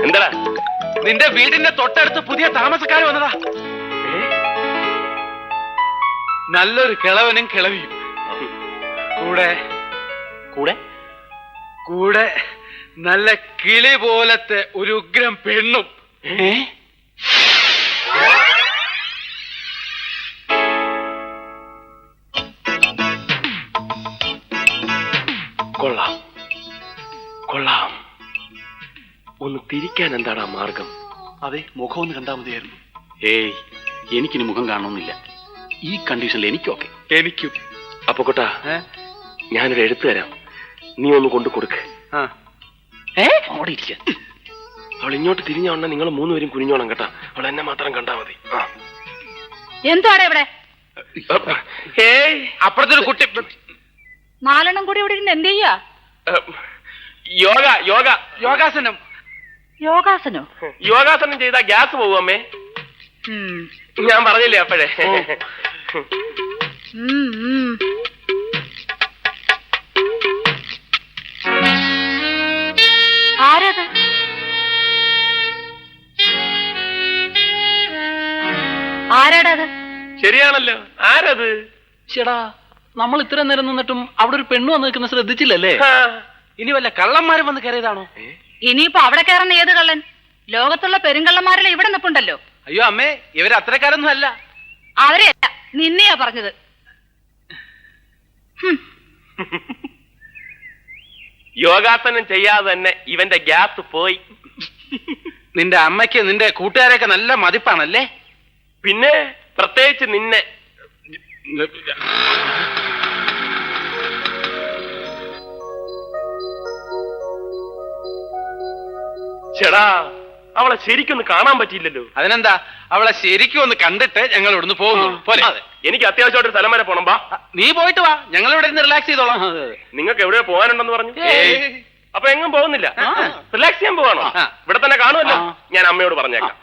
എന്താ? നിന്റെ വീടിന്റെ തൊട്ടടുത്ത് പുതിയ താമസക്കാർ വന്നതാ. നല്ലൊരു കിളവനും കിളവിയും കൂടെ കൂടെ കൂടെ നല്ല കിളി പോലത്തെ ഒരു ഉഗ്രം പെണ്ണും. കൊള്ളാം കൊള്ളാം. ഒന്ന് തിരിക്കാൻ എന്താടാ മാർഗം? അതെ, മുഖം ഒന്ന് കണ്ടാൽ മതിയായിരുന്നു. ഏയ്, എനിക്കിനി മുഖം കാണണമെന്നില്ല. ഈ കണ്ടീഷനിൽ എനിക്കൊക്കെ. എനിക്കും. അപ്പൊ കൊട്ടാ, ഞാനൊരു എഴുത്ത് തരാം, നീ ഒന്ന് കൊണ്ടു കൊടുക്ക്. അവിടെ ഇരിക്ക. അവൾ ഇങ്ങോട്ട് തിരിഞ്ഞോണ്ട നിങ്ങൾ മൂന്നുപേരും കുനിഞ്ഞോണം കേട്ടാ. അവൾ എന്നെ മാത്രം കണ്ടാ മതി. എന്താണ് ഇവിടെ? ഏയ്, അപ്പുറത്തൊരു കുട്ടി. നാലെണ്ണം കൂടി ഇവിടെ ഇരുന്ന് എന്ത് ചെയ്യാ? യോഗ യോഗ യോഗാസനം. യോഗാസനോ? യോഗാസനം ചെയ്താ ഗ്യാസ് പോകും അമ്മേ. ഞാൻ പറഞ്ഞില്ലേ അപ്പോഴേ. ആരത്? ആരാടത്? ശരിയാണല്ലോ, ആരത്? ചേടാ, നമ്മൾ ഇത്ര നേരം നിന്നിട്ടും അവിടെ ഒരു പെണ്ണു വന്ന് നിൽക്കുന്ന ശ്രദ്ധിച്ചില്ലല്ലേ? ഇനി വല്ല കള്ളന്മാരും വന്ന് കയറിയതാണോ? ഇനിയിപ്പോ അവിടെ കയറുന്ന ഏത് കള്ളൻ? ലോകത്തുള്ള പെരുങ്കള്ളന്മാരെല്ലാം ഇവിടെ നിപ്പുണ്ടല്ലോ. അയ്യോ അമ്മേ, ഇവര് അത്രക്കാരൊന്നും അല്ല. അവരെയല്ല, നിന്നെയാ പറഞ്ഞത്. യോഗാസനം ചെയ്യാതെ തന്നെ ഇവന്റെ ഗ്യാസ് പോയി. നിന്റെ അമ്മയ്ക്ക് നിന്റെ കൂട്ടുകാരെയൊക്കെ നല്ല മതിപ്പാണല്ലേ? പിന്നെ പ്രത്യേകിച്ച് നിന്നെ. ചേടാ, അവളെ ശരിക്കൊന്ന് കാണാൻ പറ്റിയില്ലല്ലോ. അതിനെന്താ, അവളെ ശരിക്കും ഒന്ന് കണ്ടിട്ട് ഞങ്ങൾ ഇവിടുന്ന് പോകുന്നു പോലെ. എനിക്ക് അത്യാവശ്യമായിട്ട് സ്ഥലം വരെ പോണം. വാ, നീ പോയിട്ട് വാ, ഞങ്ങൾ ഇവിടെ ഇരുന്ന് റിലാക്സ് ചെയ്തോളാം. നിങ്ങൾക്ക് എവിടെ പോകാനുണ്ടെന്ന് പറഞ്ഞു? അപ്പൊ എങ്ങും പോകുന്നില്ല, റിലാക്സ് ചെയ്യാൻ പോവാണോ? ഇവിടെ തന്നെ കാണുമല്ലോ. ഞാൻ അമ്മയോട് പറഞ്ഞേക്കാം.